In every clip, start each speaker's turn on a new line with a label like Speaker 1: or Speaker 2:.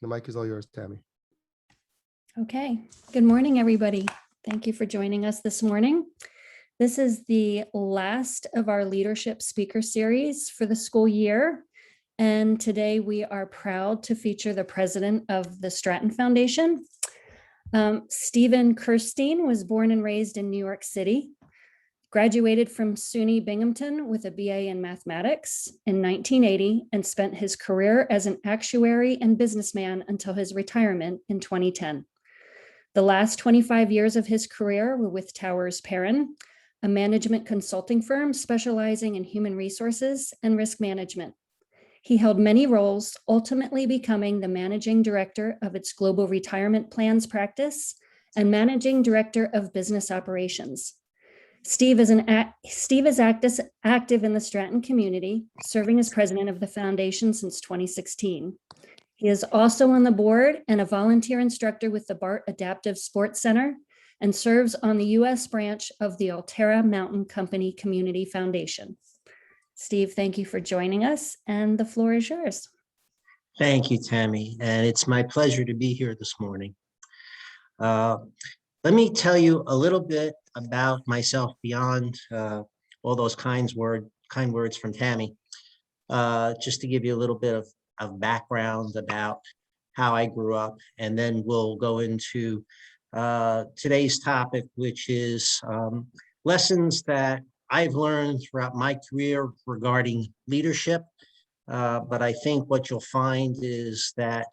Speaker 1: The mic is all yours, Tammy.
Speaker 2: Okay, good morning, everybody. Thank you for joining us this morning. This is the last of our leadership speaker series for the school year. And today we are proud to feature the president of the Stratton Foundation. Stephen Kerstein was born and raised in New York City, graduated from SUNY Binghamton with a BA in mathematics in 1980 and spent his career as an actuary and businessman until his retirement in 2010. The last 25 years of his career were with Towers Perrin, a management consulting firm specializing in human resources and risk management. He held many roles, ultimately becoming the managing director of its global retirement plans practice and managing director of business operations. Steve is active in the Stratton community, serving as president of the foundation since 2016. He is also on the board and a volunteer instructor with the BART Adaptive Sports Center and serves on the U.S. branch of the Altera Mountain Company Community Foundation. Steve, thank you for joining us, and the floor is yours.
Speaker 3: Thank you, Tammy, and it's my pleasure to be here this morning. Let me tell you a little bit about myself beyond all those kind words from Tammy, just to give you a little bit of background about how I grew up, and then we'll go into today's topic, which is lessons that I've learned throughout my career regarding leadership. But I think what you'll find is that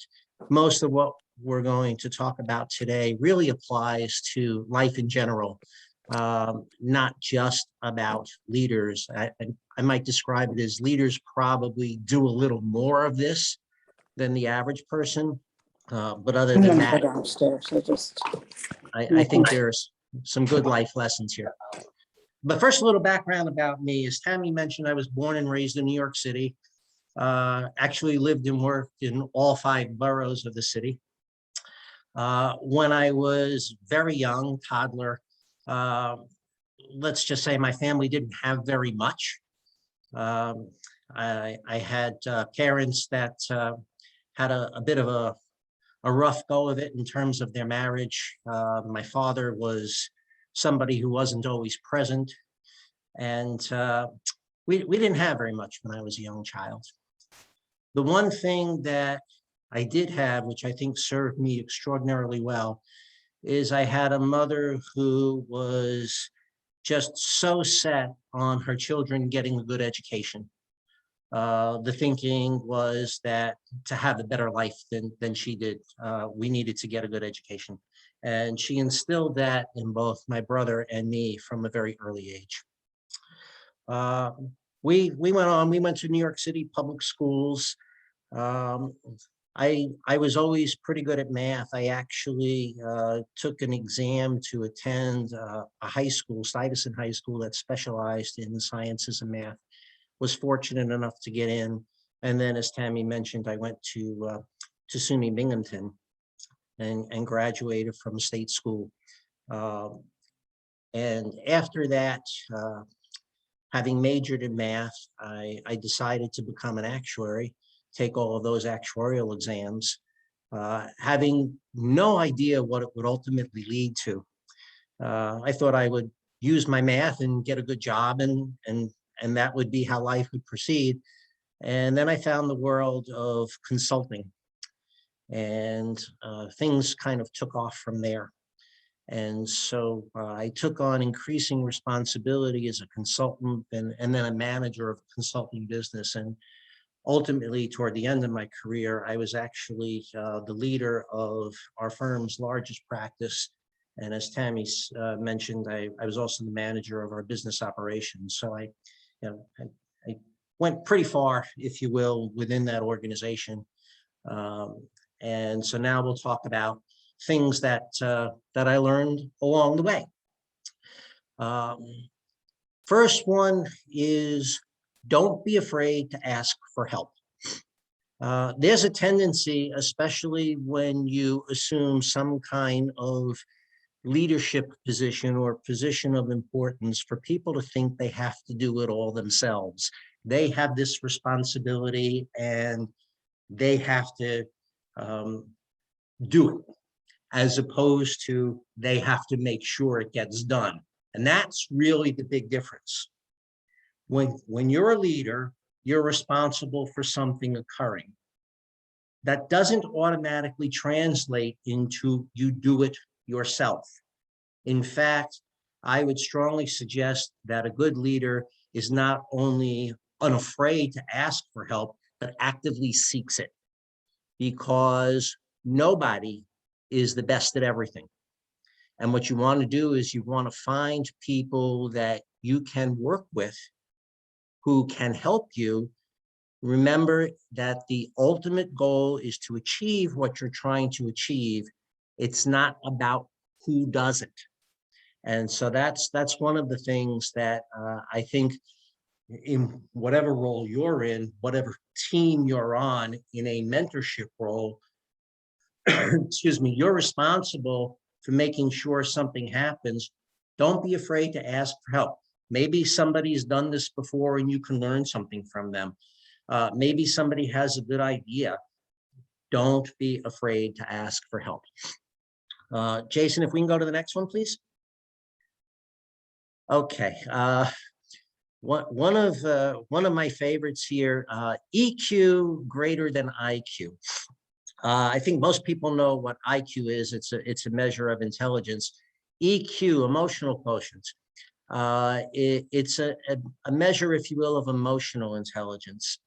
Speaker 3: most of what we're going to talk about today really applies to life in general, not just about leaders. I might describe it as leaders probably do a little more of this than the average person. But other than that,
Speaker 4: downstairs,
Speaker 3: I think there's some good life lessons here. But first, a little background about me. As Tammy mentioned, I was born and raised in New York City. Actually lived and worked in all 5 boroughs of the city. When I was very young, toddler, let's just say my family didn't have very much. I had parents that had a bit of a rough go of it in terms of their marriage. My father was somebody who wasn't always present, and we didn't have very much when I was a young child. The one thing that I did have, which I think served me extraordinarily well, is I had a mother who was just so set on her children getting a good education. The thinking was that to have a better life than she did, we needed to get a good education. And she instilled that in both my brother and me from a very early age. We went to New York City public schools. I was always pretty good at math. I actually took an exam to attend a high school, Stuyvesant High School, that specialized in sciences and math. Was fortunate enough to get in. And then, as Tammy mentioned, I went to SUNY Binghamton and graduated from a state school. And after that, having majored in math, I decided to become an actuary, take all of those actuarial exams, having no idea what it would ultimately lead to. I thought I would use my math and get a good job, and that would be how life would proceed. And then I found the world of consulting, and things kind of took off from there. And so I took on increasing responsibility as a consultant and then a manager of a consulting business. And ultimately, toward the end of my career, I was actually the leader of our firm's largest practice. And as Tammy mentioned, I was also the manager of our business operations. So I went pretty far, if you will, within that organization. And so now we'll talk about things that I learned along the way. First one is, don't be afraid to ask for help. There's a tendency, especially when you assume some kind of leadership position or position of importance, for people to think they have to do it all themselves. They have this responsibility and they have to do it, as opposed to they have to make sure it gets done. And that's really the big difference. When you're a leader, you're responsible for something occurring. That doesn't automatically translate into you do it yourself. In fact, I would strongly suggest that a good leader is not only unafraid to ask for help, but actively seeks it, because nobody is the best at everything. And what you want to do is you want to find people that you can work with who can help you. Remember that the ultimate goal is to achieve what you're trying to achieve. It's not about who does it. And so that's one of the things that I think in whatever role you're in, whatever team you're on in a mentorship role, excuse me, you're responsible for making sure something happens. Don't be afraid to ask for help. Maybe somebody's done this before and you can learn something from them. Maybe somebody has a good idea. Don't be afraid to ask for help. Jason, if we can go to the next one, please. Okay. One of my favorites here, EQ greater than IQ. I think most people know what IQ is. It's a measure of intelligence. EQ, emotional quotient. It's a measure, if you will, of emotional intelligence.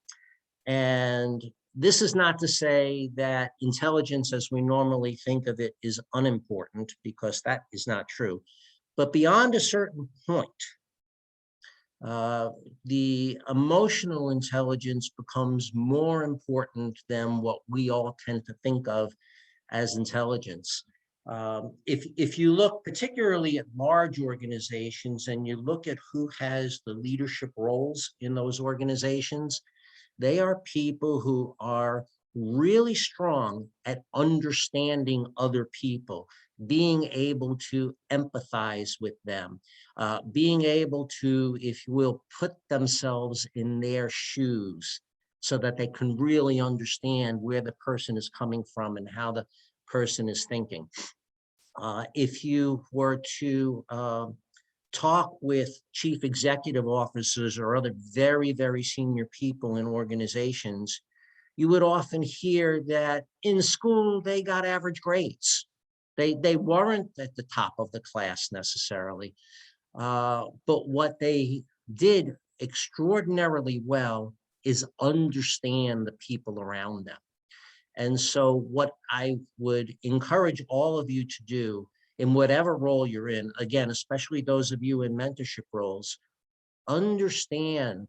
Speaker 3: And this is not to say that intelligence as we normally think of it is unimportant, because that is not true. But beyond a certain point, the emotional intelligence becomes more important than what we all tend to think of as intelligence. If you look particularly at large organizations and you look at who has the leadership roles in those organizations, they are people who are really strong at understanding other people, being able to empathize with them, being able to, if you will, put themselves in their shoes so that they can really understand where the person is coming from and how the person is thinking. If you were to talk with chief executive officers or other very, very senior people in organizations, you would often hear that in school, they got average grades. They weren't at the top of the class necessarily, but what they did extraordinarily well is understand the people around them. And so what I would encourage all of you to do in whatever role you're in, again, especially those of you in mentorship roles, understand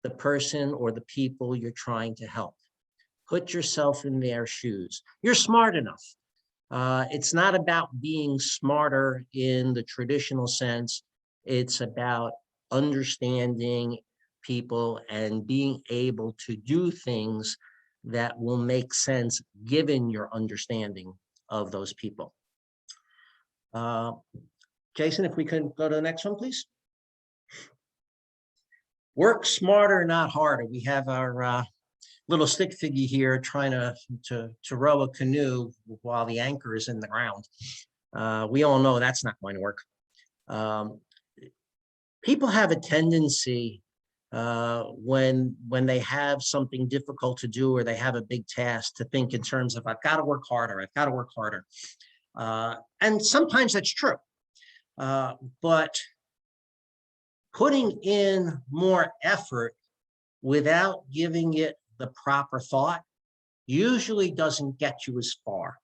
Speaker 3: the person or the people you're trying to help. Put yourself in their shoes. You're smart enough. It's not about being smarter in the traditional sense. It's about understanding people and being able to do things that will make sense given your understanding of those people. Jason, if we could go to the next one, please. Work smarter, not harder. We have our little stick figure here trying to row a canoe while the anchor is in the ground. We all know that's not going to work. People have a tendency when they have something difficult to do or they have a big task to think in terms of, I've got to work harder, I've got to work harder. And sometimes that's true. But putting in more effort without giving it the proper thought usually doesn't get you as far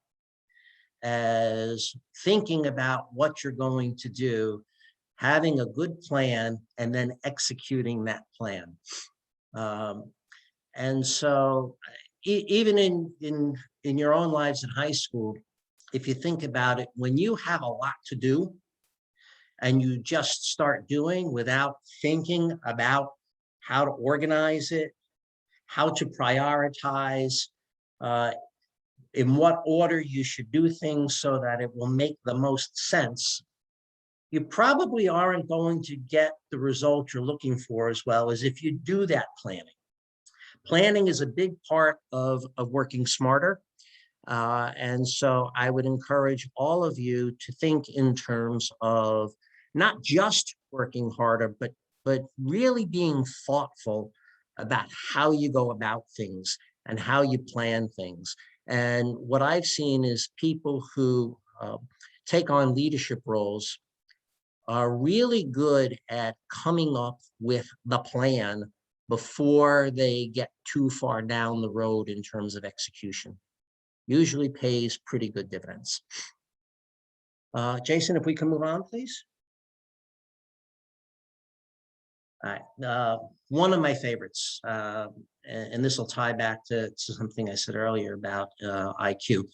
Speaker 3: as thinking about what you're going to do, having a good plan, and then executing that plan. And so even in your own lives in high school, if you think about it, when you have a lot to do and you just start doing without thinking about how to organize it, how to prioritize, in what order you should do things so that it will make the most sense, you probably aren't going to get the result you're looking for as well as if you do that planning. Planning is a big part of working smarter. And so I would encourage all of you to think in terms of not just working harder, but really being thoughtful about how you go about things and how you plan things. And what I've seen is people who take on leadership roles are really good at coming up with the plan before they get too far down the road in terms of execution. Usually pays pretty good dividends. Jason, if we can move on, please. All right. One of my favorites, and this will tie back to something I said earlier about IQ.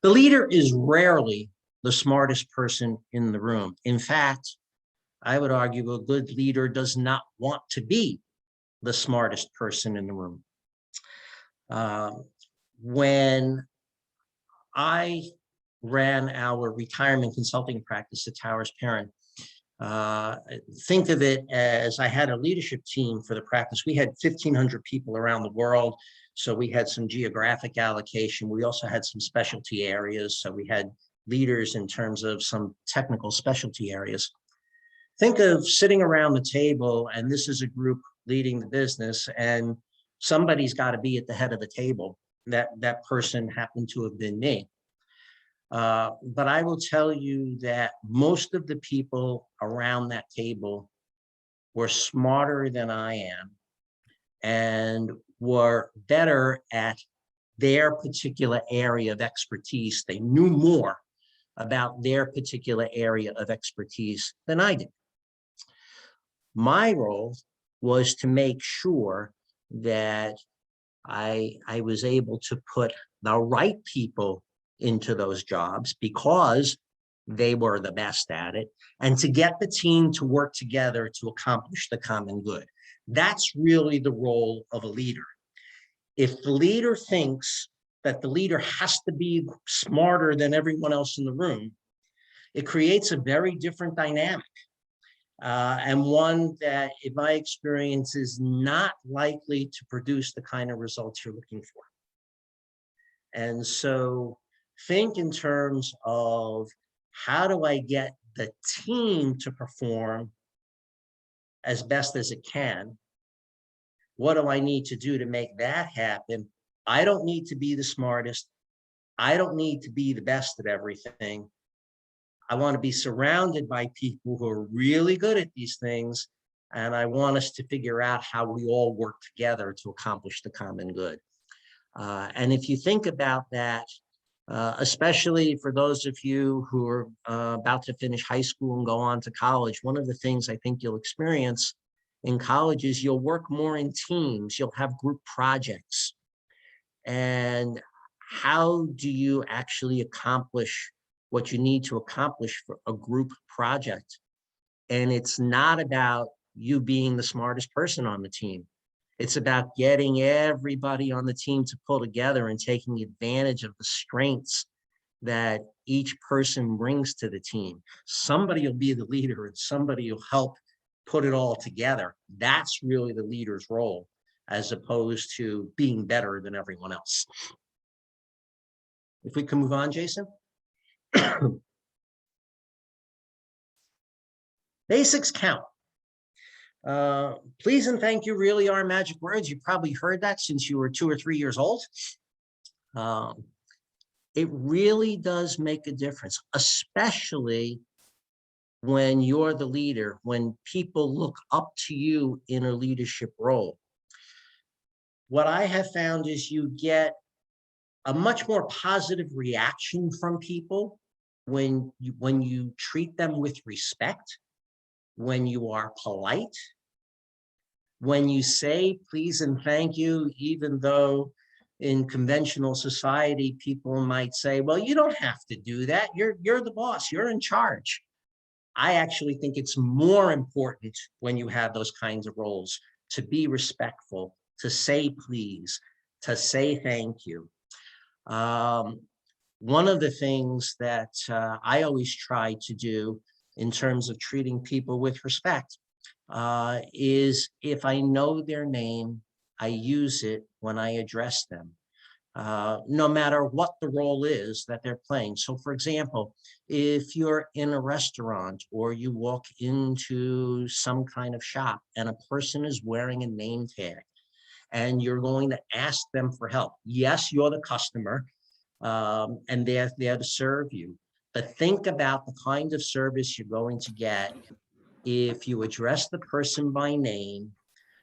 Speaker 3: The leader is rarely the smartest person in the room. In fact, I would argue a good leader does not want to be the smartest person in the room. When I ran our retirement consulting practice at Towers Parent, think of it as I had a leadership team for the practice. We had 1,500 people around the world. So we had some geographic allocation. We also had some specialty areas. So we had leaders in terms of some technical specialty areas. Think of sitting around the table, and this is a group leading the business, and somebody's got to be at the head of the table. That person happened to have been me. But I will tell you that most of the people around that table were smarter than I am and were better at their particular area of expertise. They knew more about their particular area of expertise than I did. My role was to make sure that I was able to put the right people into those jobs because they were the best at it, and to get the team to work together to accomplish the common good. That's really the role of a leader. If the leader thinks that the leader has to be smarter than everyone else in the room, it creates a very different dynamic. And one that, in my experience, is not likely to produce the kind of results you're looking for. And so think in terms of how do I get the team to perform as best as it can? What do I need to do to make that happen? I don't need to be the smartest. I don't need to be the best at everything. I want to be surrounded by people who are really good at these things. And I want us to figure out how we all work together to accomplish the common good. And if you think about that, especially for those of you who are about to finish high school and go on to college, one of the things I think you'll experience in college is you'll work more in teams, you'll have group projects. And how do you actually accomplish what you need to accomplish for a group project? And it's not about you being the smartest person on the team. It's about getting everybody on the team to pull together and taking advantage of the strengths that each person brings to the team. Somebody will be the leader and somebody will help put it all together. That's really the leader's role, as opposed to being better than everyone else. If we can move on, Jason. Basics count. Please and thank you really are magic words. You probably heard that since you were 2 or 3 years old. It really does make a difference, especially when you're the leader, when people look up to you in a leadership role. What I have found is you get a much more positive reaction from people when you treat them with respect, when you are polite, when you say please and thank you, even though in conventional society, people might say, well, you don't have to do that. You're the boss, you're in charge. I actually think it's more important when you have those kinds of roles to be respectful, to say please, to say thank you. One of the things that I always try to do in terms of treating people with respect is if I know their name, I use it when I address them. no matter what the role is that they're playing. So for example, if you're in a restaurant or you walk into some kind of shop and a person is wearing a name tag and you're going to ask them for help. Yes, you're the customer, and they're there to serve you. But think about the kind of service you're going to get if you address the person by name,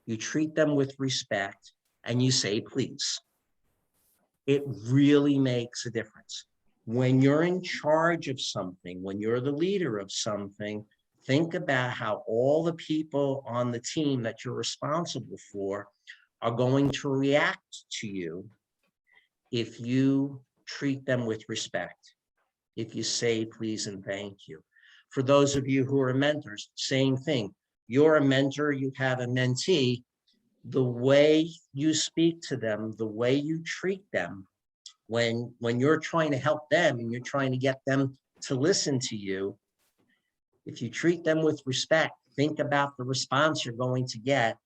Speaker 3: you treat them with respect, and you say, please. It really makes a difference. When you're in charge of something, when you're the leader of something, think about how all the people on the team that you're responsible for are going to react to you if you treat them with respect, if you say please and thank you. For those of you who are mentors, same thing. You're a mentor, you have a mentee. The way you speak to them, the way you treat them, when you're trying to help them and you're trying to get them to listen to you, if you treat them with respect, think about the response you're going to get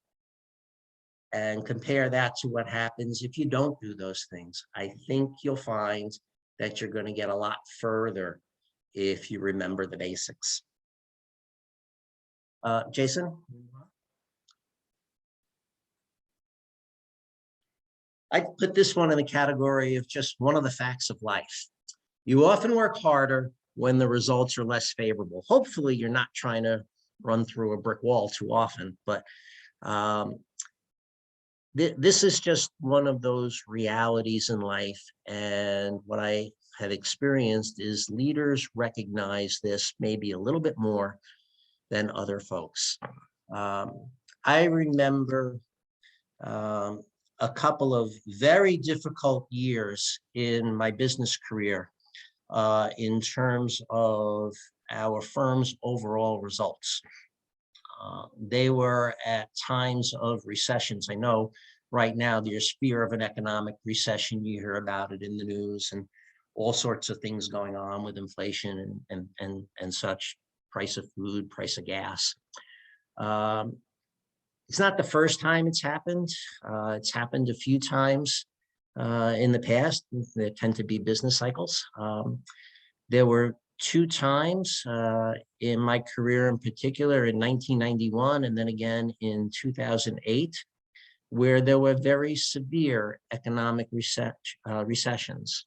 Speaker 3: and compare that to what happens if you don't do those things. I think you'll find that you're going to get a lot further if you remember the basics. Jason? I put this one in the category of just one of the facts of life. You often work harder when the results are less favorable. Hopefully you're not trying to run through a brick wall too often, but this is just one of those realities in life. And what I have experienced is leaders recognize this maybe a little bit more than other folks. I remember a couple of very difficult years in my business career in terms of our firm's overall results. They were at times of recessions. I know right now there's fear of an economic recession. You hear about it in the news and all sorts of things going on with inflation and such, price of food, price of gas. It's not the first time it's happened. It's happened a few times in the past. There tend to be business cycles. There were two times in my career in particular, in 1991 and then again in 2008, where there were very severe economic recessions.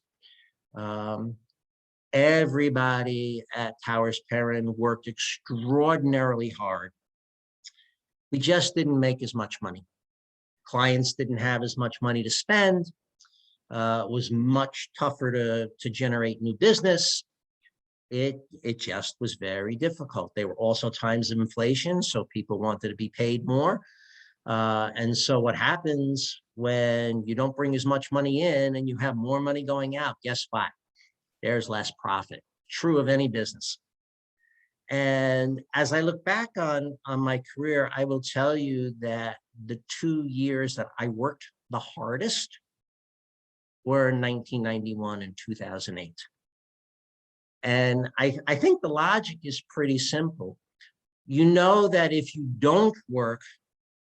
Speaker 3: Everybody at Towers Perrin worked extraordinarily hard. We just didn't make as much money. Clients didn't have as much money to spend. It was much tougher to generate new business. It just was very difficult. There were also times of inflation, so people wanted to be paid more. And so what happens when you don't bring as much money in and you have more money going out? Guess what? There's less profit. True of any business. And as I look back on my career, I will tell you that the 2 years that I worked the hardest were in 1991 and 2008. And I think the logic is pretty simple. You know that if you don't work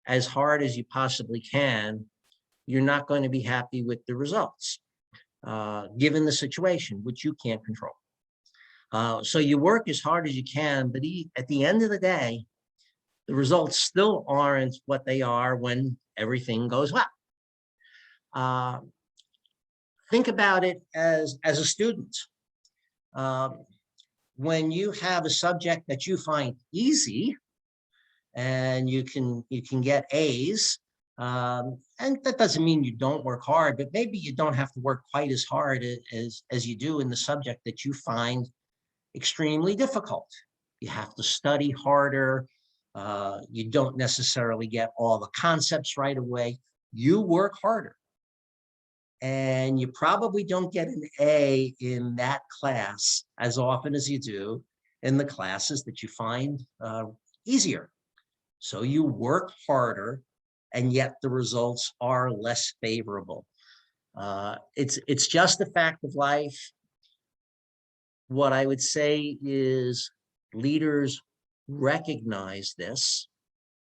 Speaker 3: as hard as you possibly can, you're not going to be happy with the results, given the situation, which you can't control. So you work as hard as you can, but at the end of the day, the results still aren't what they are when everything goes well. Think about it as a student. When you have a subject that you find easy and you can get A's, and that doesn't mean you don't work hard, but maybe you don't have to work quite as hard as you do in the subject that you find extremely difficult. You have to study harder. You don't necessarily get all the concepts right away. You work harder. And you probably don't get an A in that class as often as you do in the classes that you find easier. So you work harder, and yet the results are less favorable. It's just a fact of life. What I would say is leaders recognize this.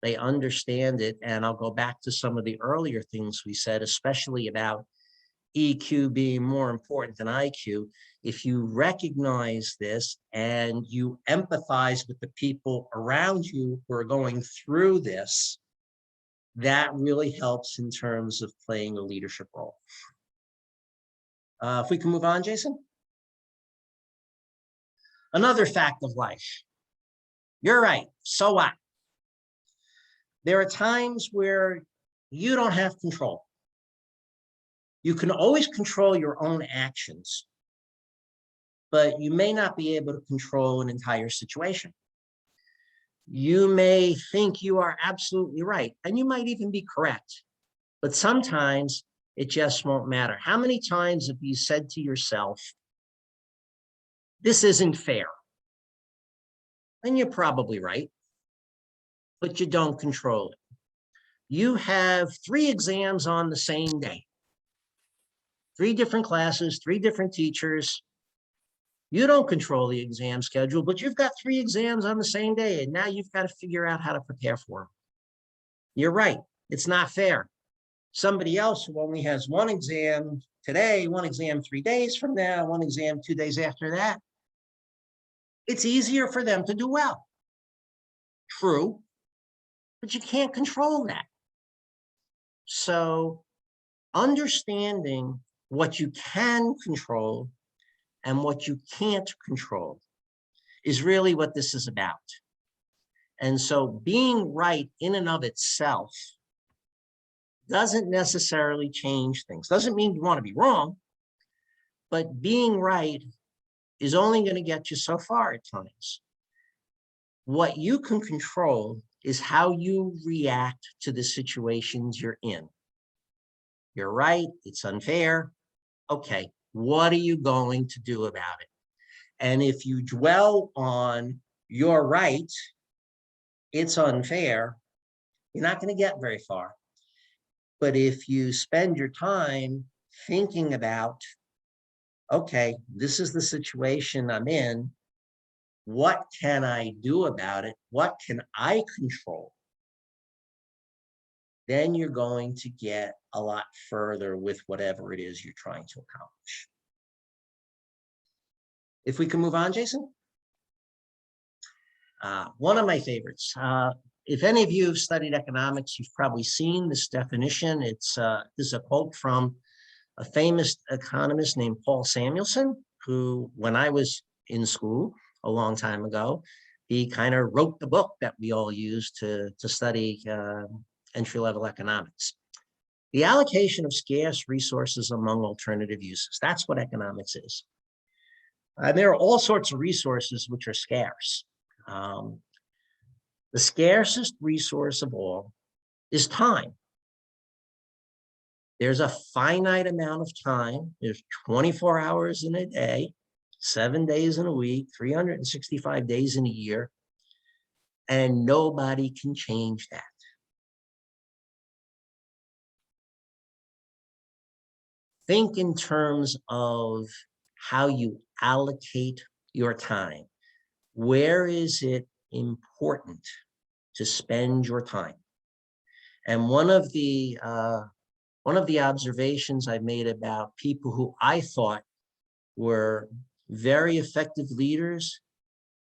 Speaker 3: They understand it. And I'll go back to some of the earlier things we said, especially about EQ being more important than IQ, if you recognize this and you empathize with the people around you who are going through this, that really helps in terms of playing a leadership role. If we can move on, Jason. Another fact of life. You're right. So what? There are times where you don't have control. You can always control your own actions, but you may not be able to control an entire situation. You may think you are absolutely right, and you might even be correct, but sometimes it just won't matter. How many times have you said to yourself, this isn't fair? And you're probably right, but you don't control it. You have 3 exams on the same day, 3 different classes, 3 different teachers. You don't control the exam schedule, but you've got 3 exams on the same day, and now you've got to figure out how to prepare for them. You're right. It's not fair. Somebody else who only has 1 exam today, 1 exam 3 days from now, 1 exam 2 days after that, it's easier for them to do well. True, but you can't control that. So understanding what you can control and what you can't control is really what this is about. And so being right in and of itself doesn't necessarily change things. Doesn't mean you want to be wrong, but being right is only going to get you so far at times. What you can control is how you react to the situations you're in. You're right, it's unfair. Okay, what are you going to do about it? And if you dwell on you're right, it's unfair, you're not going to get very far. But if you spend your time thinking about, okay, this is the situation I'm in, what can I do about it? What can I control? Then you're going to get a lot further with whatever it is you're trying to accomplish. If we can move on, Jason. One of my favorites. If any of you have studied economics, you've probably seen this definition. This is a quote from a famous economist named Paul Samuelson, who, when I was in school a long time ago, he kind of wrote the book that we all use to study entry-level economics. The allocation of scarce resources among alternative uses. That's what economics is. There are all sorts of resources which are scarce. The scarcest resource of all is time. There's a finite amount of time. There's 24 hours in a day, 7 days in a week, 365 days in a year, and nobody can change that. Think in terms of how you allocate your time. Where is it important to spend your time? And one of the observations I made about people who I thought were very effective leaders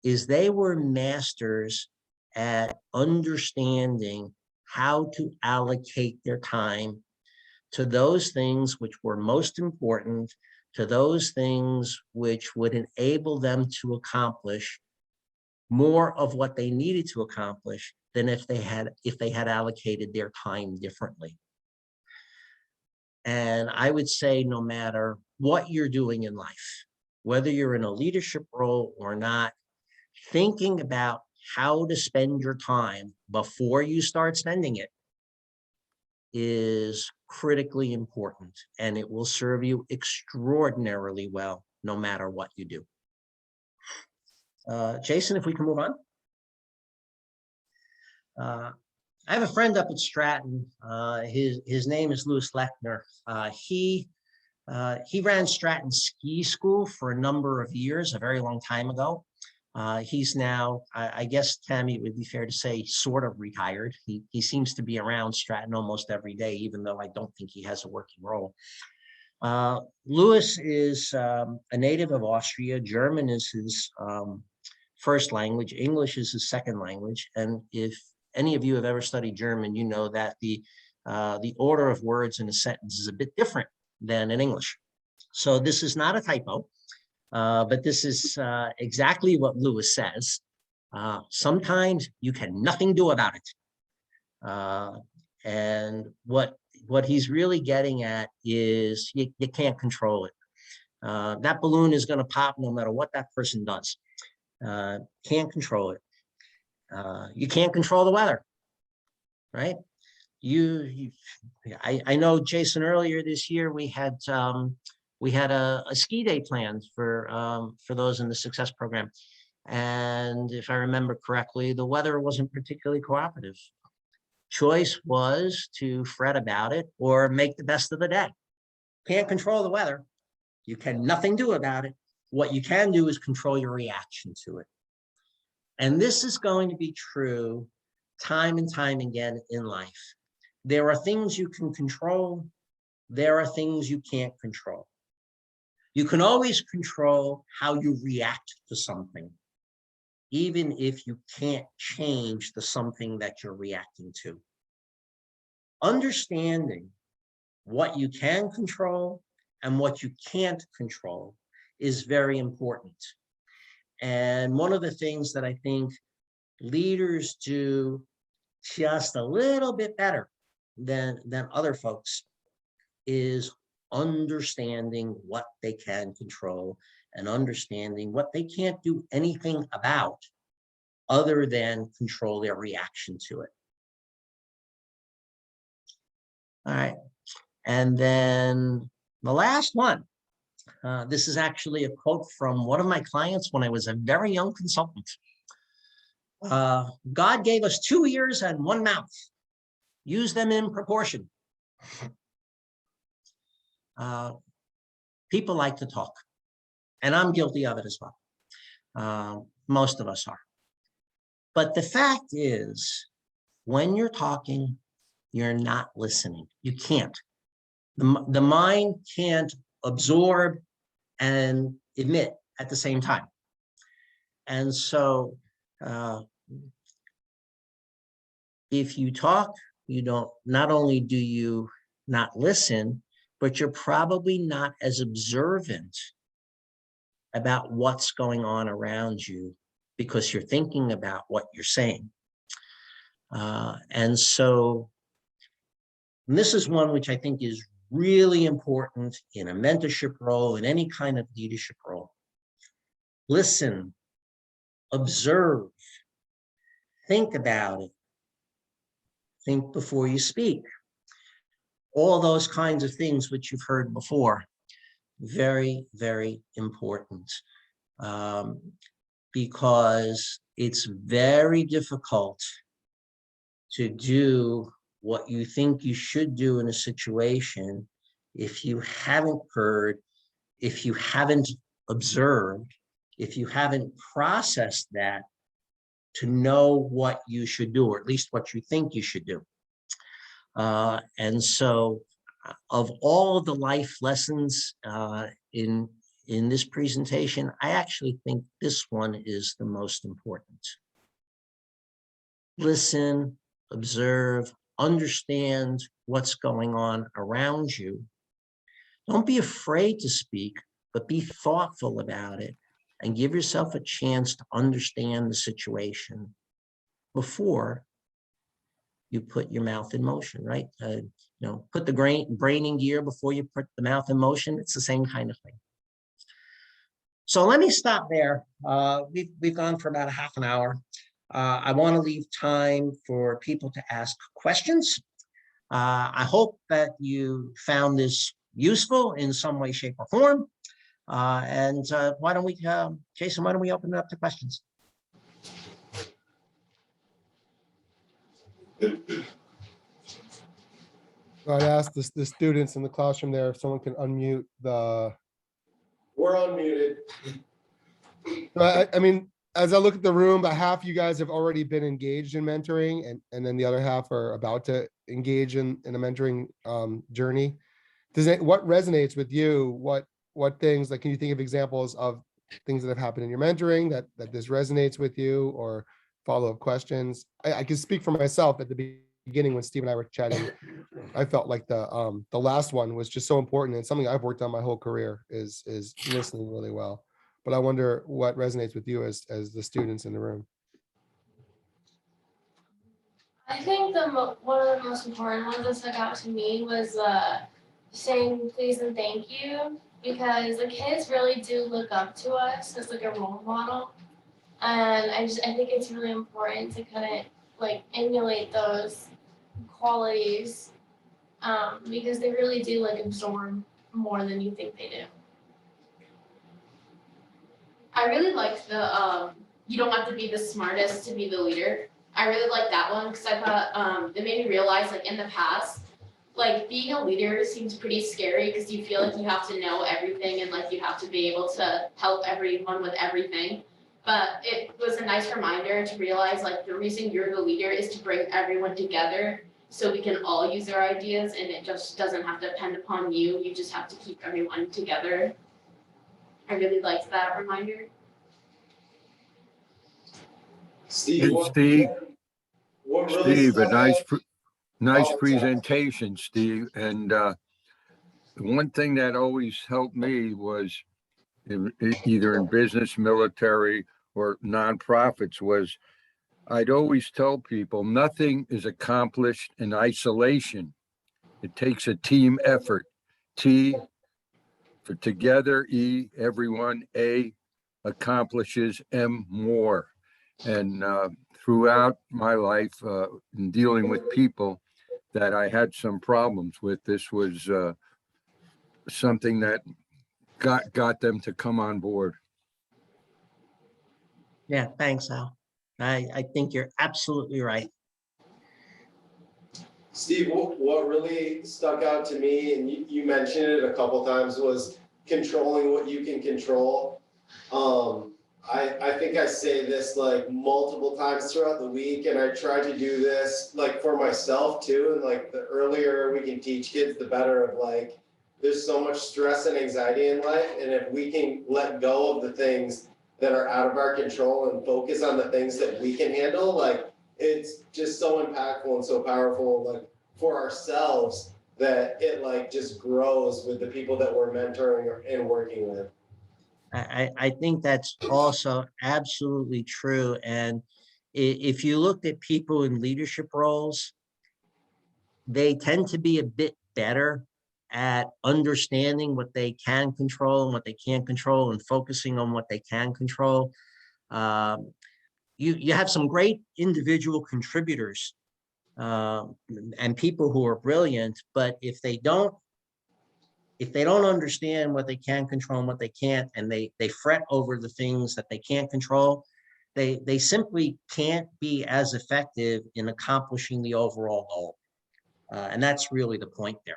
Speaker 3: is they were masters at understanding how to allocate their time to those things which were most important, to those things which would enable them to accomplish more of what they needed to accomplish than if they had allocated their time differently. And I would say no matter what you're doing in life, whether you're in a leadership role or not, thinking about how to spend your time before you start spending it is critically important, and it will serve you extraordinarily well no matter what you do. Jason, if we can move on. I have a friend up at Stratton. His name is Louis Lechner. He ran Stratton Ski School for a number of years, a very long time ago. He's now, I guess, Tammy, it would be fair to say, sort of retired. He seems to be around Stratton almost every day, even though I don't think he has a working role. Louis is a native of Austria. German is his first language. English is his second language. And if any of you have ever studied German, you know that the order of words in a sentence is a bit different than in English. So this is not a typo, but this is exactly what Louis says. Sometimes you can nothing do about it. And what he's really getting at is you can't control it. That balloon is going to pop no matter what that person does. Can't control it. You can't control the weather, right? I know, Jason, earlier this year we had a ski day planned for those in the Success Program. And if I remember correctly, the weather wasn't particularly cooperative. Choice was to fret about it or make the best of the day. Can't control the weather. You can nothing do about it. What you can do is control your reaction to it. And this is going to be true time and time again in life. There are things you can control. There are things you can't control. You can always control how you react to something, even if you can't change the something that you're reacting to. Understanding what you can control and what you can't control is very important. And one of the things that I think leaders do just a little bit better than other folks is understanding what they can control and understanding what they can't do anything about other than control their reaction to it. All right. And then the last one, this is actually a quote from one of my clients when I was a very young consultant. God gave us 2 ears and 1 mouth. Use them in proportion. People like to talk, and I'm guilty of it as well. Most of us are. But the fact is, when you're talking, you're not listening. You can't. The mind can't absorb and emit at the same time. And so if you talk, you don't, not only do you not listen, but you're probably not as observant about what's going on around you because you're thinking about what you're saying. And so this is one which I think is really important in a mentorship role, in any kind of leadership role. Listen, observe, think about it, think before you speak. All those kinds of things which you've heard before, very, very important, because it's very difficult to do what you think you should do in a situation if you haven't heard, if you haven't observed, if you haven't processed that to know what you should do, or at least what you think you should do. And so of all of the life lessons in this presentation, I actually think this one is the most important. Listen, observe, understand what's going on around you. Don't be afraid to speak, but be thoughtful about it and give yourself a chance to understand the situation before you put your mouth in motion, right? Put the brain in gear before you put the mouth in motion. It's the same kind of thing. So let me stop there. We've gone for about a half an hour. I want to leave time for people to ask questions. I hope that you found this useful in some way, shape, or form. And why don't we, Jason, why don't we open it up to questions?
Speaker 1: I'd ask the students in the classroom there if someone can unmute the.
Speaker 4: We're unmuted.
Speaker 1: I mean, as I look at the room, about half you guys have already been engaged in mentoring, and then the other half are about to engage in a mentoring journey. what resonates with you? What things, like, can you think of examples of things that have happened in your mentoring that this resonates with you, or follow-up questions? I can speak for myself. At the beginning, when Steve and I were chatting, I felt like the last one was just so important, and something I've worked on my whole career is listening really well. But I wonder what resonates with you as the students in the room.
Speaker 5: I think one of the most important ones that stuck out to me was saying please and thank you, because the kids really do look up to us as like a role model, and I think it's really important to kind of like emulate those qualities, because they really do like absorb more than you think they do.
Speaker 6: I really liked the you don't have to be the smartest to be the leader. I really like that one because I thought it made me realize, like, in the past, like, being a leader seems pretty scary because you feel like you have to know everything and like you have to be able to help everyone with everything. But it was a nice reminder to realize, like, the reason you're the leader is to bring everyone together so we can all use our ideas, and it just doesn't have to depend upon you. You just have to keep everyone together. I really liked that reminder.
Speaker 4: Steve,
Speaker 7: Hey,
Speaker 4: what really
Speaker 7: Steve, a
Speaker 4: stuck out?
Speaker 7: nice
Speaker 4: Oh, sorry.
Speaker 7: presentation, Steve. And one thing that always helped me was either in business, military, or nonprofits was I'd always tell people nothing is accomplished in isolation. It takes a team effort. T for together, E, everyone, A accomplishes, M, more. And throughout my life in dealing with people that I had some problems with, this was something that got them to come on board.
Speaker 3: Yeah, thanks, Al. I think you're absolutely right.
Speaker 4: Steve, what really stuck out to me, and you mentioned it a couple times, was controlling what you can control. I think I say this like multiple times throughout the week, and I try to do this like for myself too. And like the earlier we can teach kids, the better. Of like, there's so much stress and anxiety in life, and if we can let go of the things that are out of our control and focus on the things that we can handle, like, it's just so impactful and so powerful, like, for ourselves, that it like just grows with the people that we're mentoring and working with.
Speaker 3: I think that's also absolutely true. And if you looked at people in leadership roles, they tend to be a bit better at understanding what they can control and what they can't control, and focusing on what they can control. You have some great individual contributors and people who are brilliant, but if they don't understand what they can control and what they can't, and they fret over the things that they can't control, they simply can't be as effective in accomplishing the overall goal. And that's really the point there.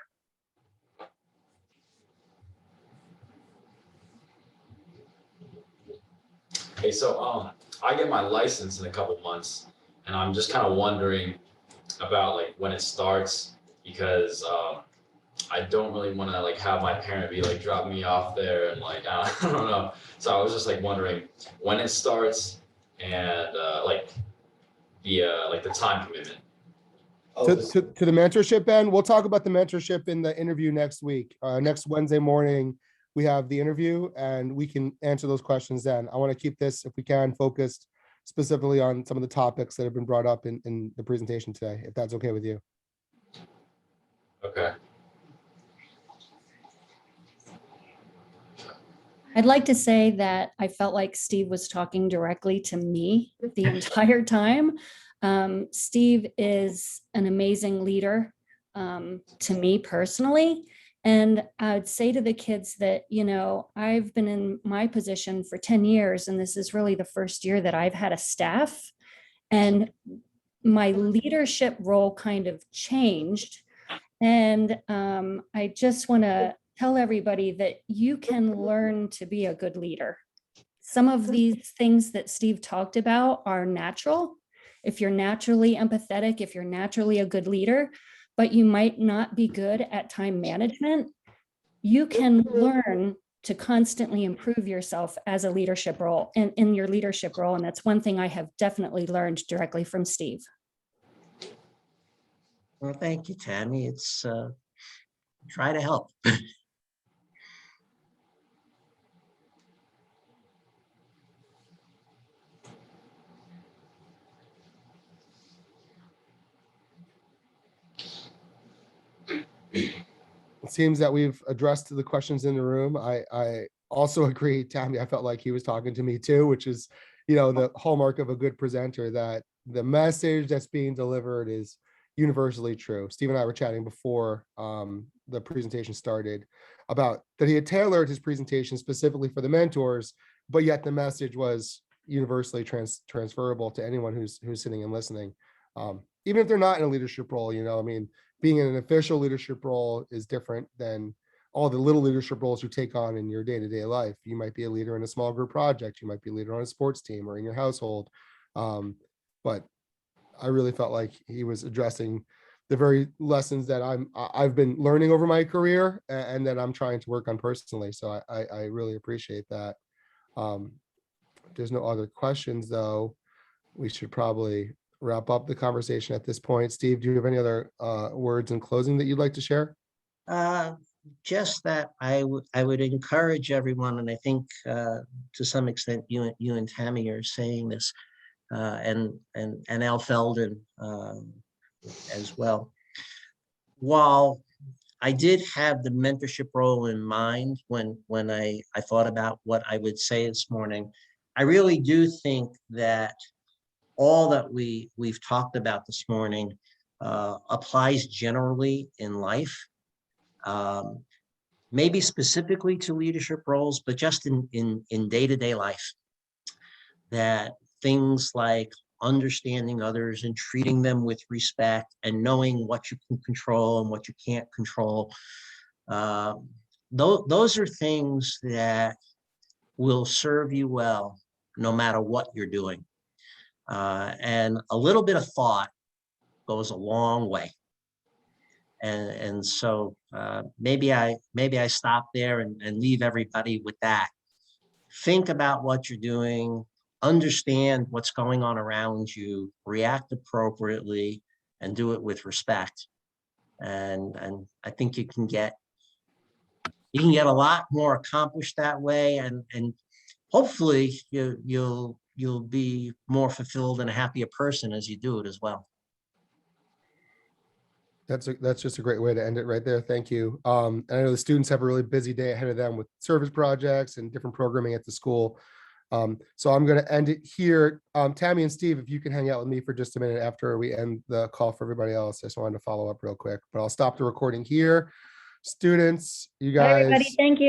Speaker 8: Hey, so I get my license in a couple months, and I'm just kind of wondering about like when it starts, because I don't really want to like have my parent be like drop me off there and like I don't know. So I was just like wondering when it starts, and like the time commitment.
Speaker 1: To the mentorship, Ben, we'll talk about the mentorship in the interview next week. Next Wednesday morning, we have the interview, and we can answer those questions then. I want to keep this, if we can, focused specifically on some of the topics that have been brought up in the presentation today, if that's okay with you.
Speaker 8: Okay.
Speaker 2: I'd like to say that I felt like Steve was talking directly to me the entire time. Steve is an amazing leader to me personally. And I'd say to the kids that, you know, I've been in my position for 10 years, and this is really the first year that I've had a staff. And my leadership role kind of changed. And I just want to tell everybody that you can learn to be a good leader. Some of these things that Steve talked about are natural. If you're naturally empathetic, if you're naturally a good leader, but you might not be good at time management, you can learn to constantly improve yourself as a leadership role and in your leadership role. And that's one thing I have definitely learned directly from Steve.
Speaker 3: Well, thank you, Tammy. It's try to help.
Speaker 1: It seems that we've addressed the questions in the room. I also agree, Tammy. I felt like he was talking to me too, which is, the hallmark of a good presenter, that the message that's being delivered is universally true. Steve and I were chatting before the presentation started about that he had tailored his presentation specifically for the mentors, but yet the message was universally transferable to anyone who's sitting and listening. Even if they're not in a leadership role, I mean, being in an official leadership role is different than all the little leadership roles you take on in your day-to-day life. You might be a leader in a small group project, you might be a leader on a sports team or in your household. But I really felt like he was addressing the very lessons that I've been learning over my career and that I'm trying to work on personally. So I really appreciate that. If there's no other questions, though, we should probably wrap up the conversation at this point. Steve, do you have any other words in closing that you'd like to share?
Speaker 3: Just that I would encourage everyone, and I think to some extent you and Tammy are saying this, and Al Felden as well. While I did have the mentorship role in mind when I thought about what I would say this morning, I really do think that all that we've talked about this morning applies generally in life. Maybe specifically to leadership roles, but just in day-to-day life, that things like understanding others and treating them with respect and knowing what you can control and what you can't control. Those are things that will serve you well, no matter what you're doing. And a little bit of thought goes a long way. And so maybe I stop there and leave everybody with that. Think about what you're doing, understand what's going on around you, react appropriately, and do it with respect. And I think you can get a lot more accomplished that way, and hopefully you'll be more fulfilled and a happier person as you do it as well.
Speaker 1: That's just a great way to end it right there. Thank you. And I know the students have a really busy day ahead of them with service projects and different programming at the school. So I'm going to end it here. Tammy and Steve, if you can hang out with me for just a minute after we end the call for everybody else, I just wanted to follow up real quick, but I'll stop the recording here. Students, you
Speaker 2: Bye, everybody.
Speaker 1: guys.
Speaker 2: Thank you.